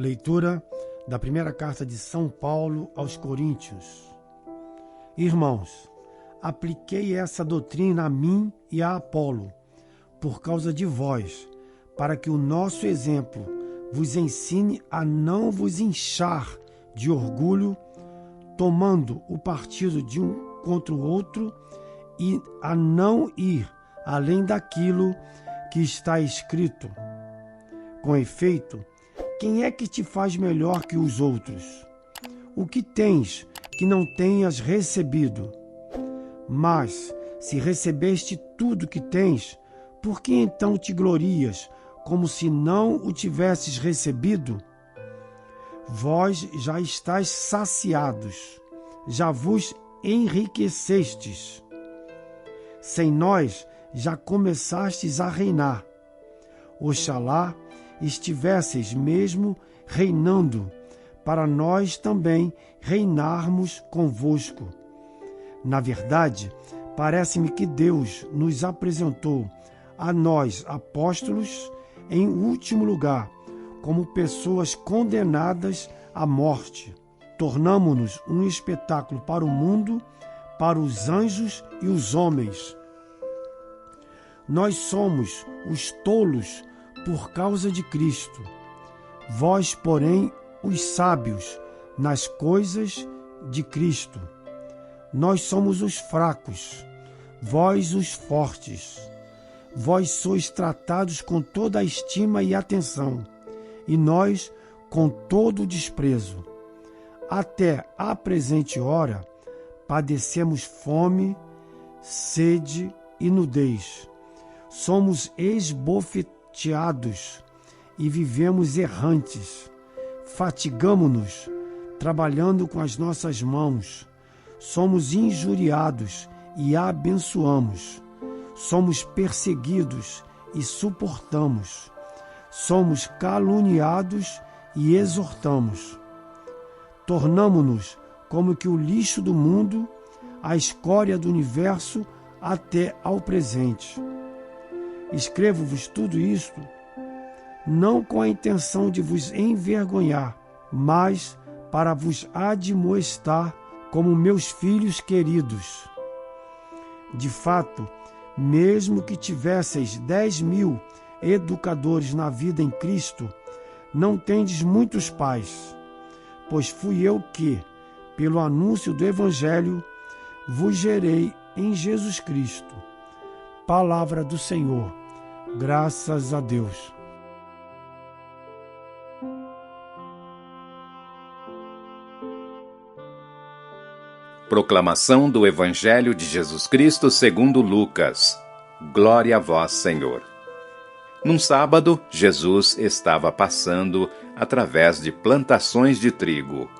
Leitura da primeira carta de São Paulo aos Coríntios. Irmãos, apliquei essa doutrina a mim e a Apolo, por causa de vós, para que o nosso exemplo vos ensine a não vos inchar de orgulho, tomando o partido de um contra o outro, e a não ir além daquilo que está escrito. Com efeito, quem é que te faz melhor que os outros? O que tens que não tenhas recebido? Mas, se recebeste tudo que tens, por que então te glorias, como se não o tivesses recebido? Vós já estáis saciados, já vos enriquecestes. Sem nós, já começastes a reinar. Oxalá estivesseis mesmo reinando, para nós também reinarmos convosco. Na verdade, parece-me que Deus nos apresentou a nós, apóstolos, em último lugar, como pessoas condenadas à morte. Tornamo-nos um espetáculo para o mundo, para os anjos e os homens. Nós somos os tolos por causa de Cristo. Vós, porém, os sábios nas coisas de Cristo. Nós somos os fracos, vós os fortes. Vós sois tratados com toda a estima e atenção, e nós com todo o desprezo. Até a presente hora, padecemos fome, sede e nudez. Somos esbofeteados e vivemos errantes. Fatigamo-nos, trabalhando com as nossas mãos. Somos injuriados e abençoamos. Somos perseguidos e suportamos. Somos caluniados e exortamos. Tornamo-nos como que o lixo do mundo, a escória do universo até ao presente. Escrevo-vos tudo isto, não com a intenção de vos envergonhar, mas para vos admoestar como meus filhos queridos. De fato, mesmo que tivesseis 10.000 educadores na vida em Cristo, não tendes muitos pais, pois fui eu que, pelo anúncio do Evangelho, vos gerei em Jesus Cristo. Palavra do Senhor. Graças a Deus. Proclamação do Evangelho de Jesus Cristo segundo Lucas. Glória a vós, Senhor. Num sábado, Jesus estava passando através de plantações de trigo.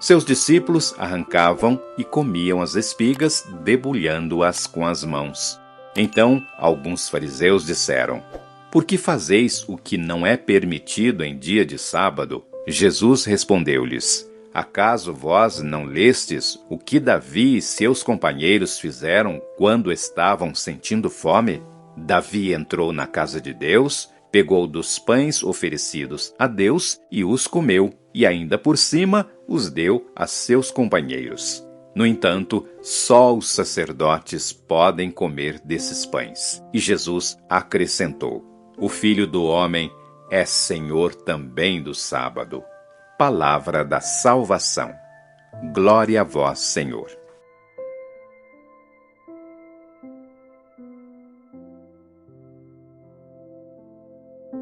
Seus discípulos arrancavam e comiam as espigas, debulhando-as com as mãos. Então, alguns fariseus disseram: Por que fazeis o que não é permitido em dia de sábado? Jesus respondeu-lhes: Acaso vós não lestes o que Davi e seus companheiros fizeram quando estavam sentindo fome? Davi entrou na casa de Deus, pegou dos pães oferecidos a Deus e os comeu, e ainda por cima os deu a seus companheiros. No entanto, só os sacerdotes podem comer desses pães. E Jesus acrescentou: O Filho do Homem é Senhor também do sábado. Palavra da salvação. Glória a vós, Senhor.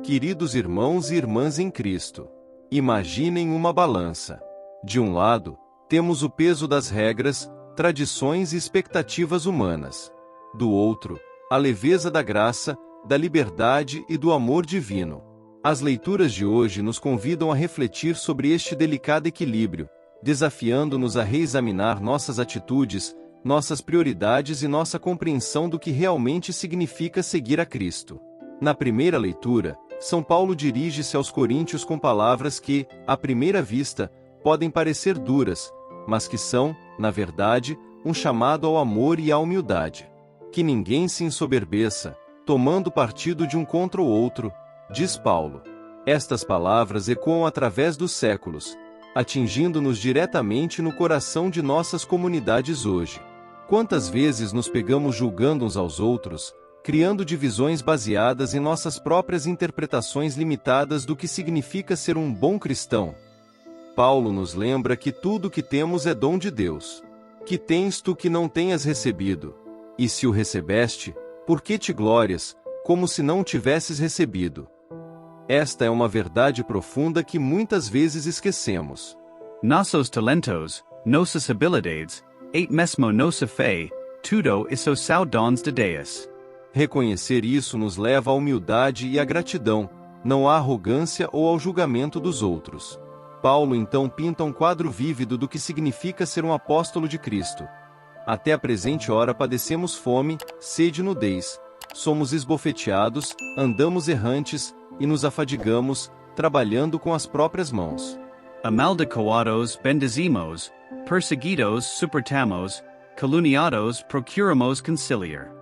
Queridos irmãos e irmãs em Cristo, imaginem uma balança. De um lado, temos o peso das regras, tradições e expectativas humanas. Do outro, a leveza da graça, da liberdade e do amor divino. As leituras de hoje nos convidam a refletir sobre este delicado equilíbrio, desafiando-nos a reexaminar nossas atitudes, nossas prioridades e nossa compreensão do que realmente significa seguir a Cristo. Na primeira leitura, São Paulo dirige-se aos coríntios com palavras que, à primeira vista, podem parecer duras, mas que são, na verdade, um chamado ao amor e à humildade. Que ninguém se ensoberbeça, tomando partido de um contra o outro, diz Paulo. Estas palavras ecoam através dos séculos, atingindo-nos diretamente no coração de nossas comunidades hoje. Quantas vezes nos pegamos julgando uns aos outros, criando divisões baseadas em nossas próprias interpretações limitadas do que significa ser um bom cristão? Paulo nos lembra que tudo o que temos é dom de Deus. Que tens tu que não tenhas recebido? E se o recebeste, por que te glórias, como se não o tivesses recebido? Esta é uma verdade profunda que muitas vezes esquecemos. Nossos talentos, nossas habilidades, et mesmo nossa fé, tudo isso são dons de Deus. Reconhecer isso nos leva à humildade e à gratidão, não à arrogância ou ao julgamento dos outros. Paulo então pinta um quadro vívido do que significa ser um apóstolo de Cristo. Até a presente hora padecemos fome, sede e nudez, somos esbofeteados, andamos errantes, e nos afadigamos, trabalhando com as próprias mãos. Amaldiçoados bendizimos, perseguidos suportamos, caluniados procuramos conciliar.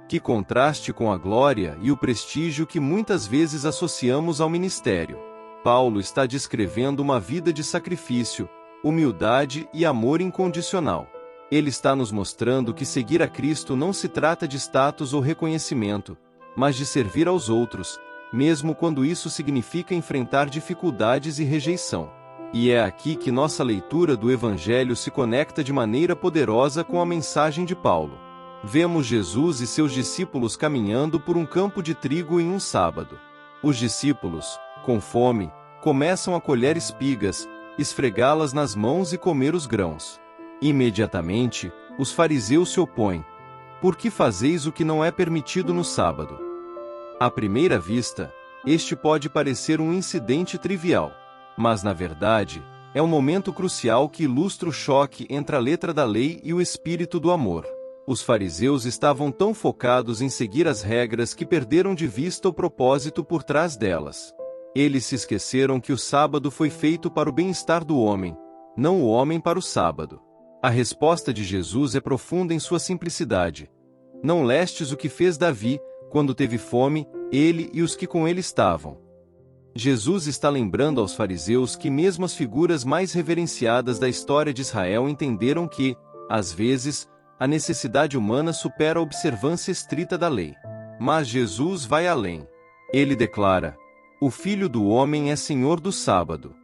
Que contraste com a glória e o prestígio que muitas vezes associamos ao ministério. Paulo está descrevendo uma vida de sacrifício, humildade e amor incondicional. Ele está nos mostrando que seguir a Cristo não se trata de status ou reconhecimento, mas de servir aos outros, mesmo quando isso significa enfrentar dificuldades e rejeição. E é aqui que nossa leitura do Evangelho se conecta de maneira poderosa com a mensagem de Paulo. Vemos Jesus e seus discípulos caminhando por um campo de trigo em um sábado. Os discípulos, com fome, começam a colher espigas, esfregá-las nas mãos e comer os grãos. Imediatamente, os fariseus se opõem. Por que fazeis o que não é permitido no sábado? À primeira vista, este pode parecer um incidente trivial, mas na verdade, é um momento crucial que ilustra o choque entre a letra da lei e o espírito do amor. Os fariseus estavam tão focados em seguir as regras que perderam de vista o propósito por trás delas. Eles se esqueceram que o sábado foi feito para o bem-estar do homem, não o homem para o sábado. A resposta de Jesus é profunda em sua simplicidade. Não lestes o que fez Davi, quando teve fome, ele e os que com ele estavam. Jesus está lembrando aos fariseus que mesmo as figuras mais reverenciadas da história de Israel entenderam que, às vezes, a necessidade humana supera a observância estrita da lei. Mas Jesus vai além. Ele declara: "O Filho do Homem é Senhor do sábado."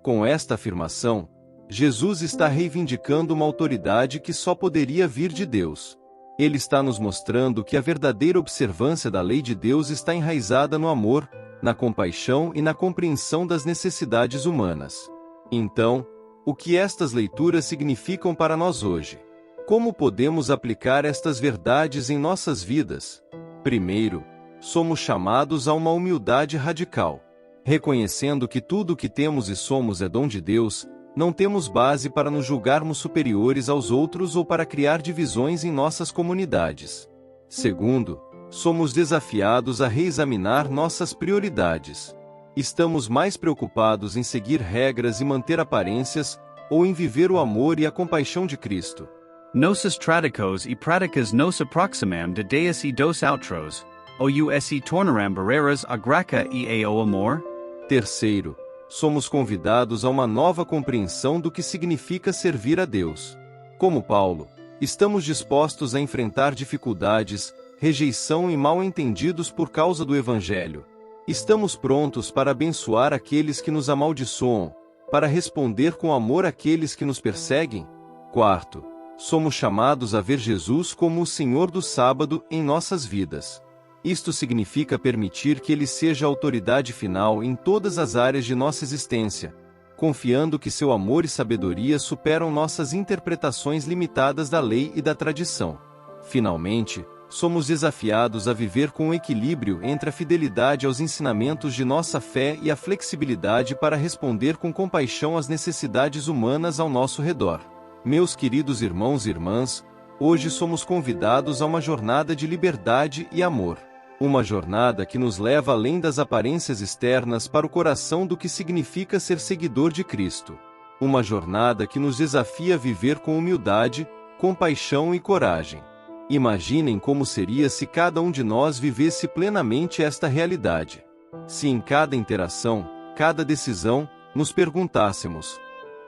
Com esta afirmação, Jesus está reivindicando uma autoridade que só poderia vir de Deus. Ele está nos mostrando que a verdadeira observância da lei de Deus está enraizada no amor, na compaixão e na compreensão das necessidades humanas. Então, o que estas leituras significam para nós hoje? Como podemos aplicar estas verdades em nossas vidas? Primeiro, somos chamados a uma humildade radical. Reconhecendo que tudo o que temos e somos é dom de Deus, não temos base para nos julgarmos superiores aos outros ou para criar divisões em nossas comunidades. Segundo, somos desafiados a reexaminar nossas prioridades. Estamos mais preocupados em seguir regras e manter aparências, ou em viver o amor e a compaixão de Cristo? Nossas tradicos e práticas nos aproximam de Deus e dos outros, ou se tornarão barreiras à graça e ao amor? Terceiro, somos convidados a uma nova compreensão do que significa servir a Deus. Como Paulo, estamos dispostos a enfrentar dificuldades, rejeição e mal-entendidos por causa do Evangelho. Estamos prontos para abençoar aqueles que nos amaldiçoam, para responder com amor àqueles que nos perseguem? Quarto, somos chamados a ver Jesus como o Senhor do sábado em nossas vidas. Isto significa permitir que Ele seja a autoridade final em todas as áreas de nossa existência, confiando que seu amor e sabedoria superam nossas interpretações limitadas da lei e da tradição. Finalmente, somos desafiados a viver com equilíbrio entre a fidelidade aos ensinamentos de nossa fé e a flexibilidade para responder com compaixão às necessidades humanas ao nosso redor. Meus queridos irmãos e irmãs, hoje somos convidados a uma jornada de liberdade e amor. Uma jornada que nos leva além das aparências externas para o coração do que significa ser seguidor de Cristo. Uma jornada que nos desafia a viver com humildade, compaixão e coragem. Imaginem como seria se cada um de nós vivesse plenamente esta realidade. Se em cada interação, cada decisão, nos perguntássemos: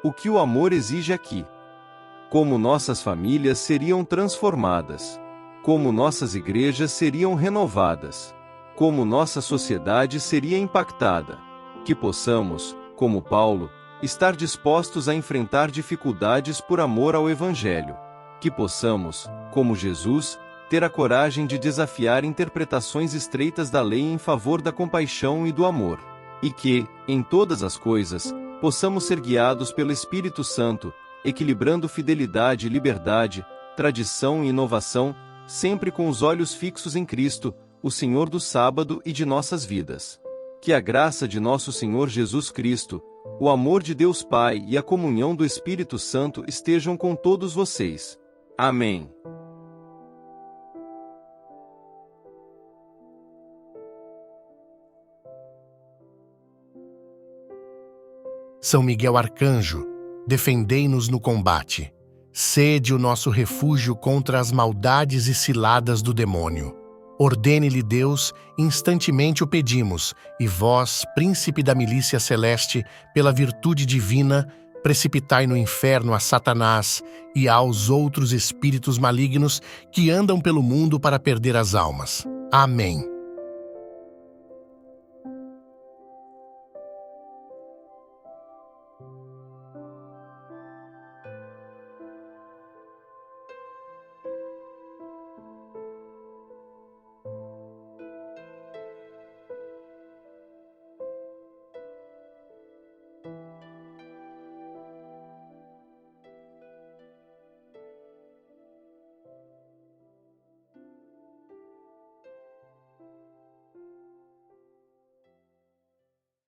o que o amor exige aqui? Como nossas famílias seriam transformadas? Como nossas igrejas seriam renovadas? Como nossa sociedade seria impactada? Que possamos, como Paulo, estar dispostos a enfrentar dificuldades por amor ao Evangelho. Que possamos, como Jesus, ter a coragem de desafiar interpretações estreitas da lei em favor da compaixão e do amor. E que, em todas as coisas, possamos ser guiados pelo Espírito Santo, equilibrando fidelidade e liberdade, tradição e inovação, sempre com os olhos fixos em Cristo, o Senhor do sábado e de nossas vidas. Que a graça de nosso Senhor Jesus Cristo, o amor de Deus Pai e a comunhão do Espírito Santo estejam com todos vocês. Amém. São Miguel Arcanjo, defendei-nos no combate. Sede o nosso refúgio contra as maldades e ciladas do demônio. Ordene-lhe Deus, instantemente o pedimos, e vós, príncipe da milícia celeste, pela virtude divina, precipitai no inferno a Satanás e aos outros espíritos malignos que andam pelo mundo para perder as almas. Amém.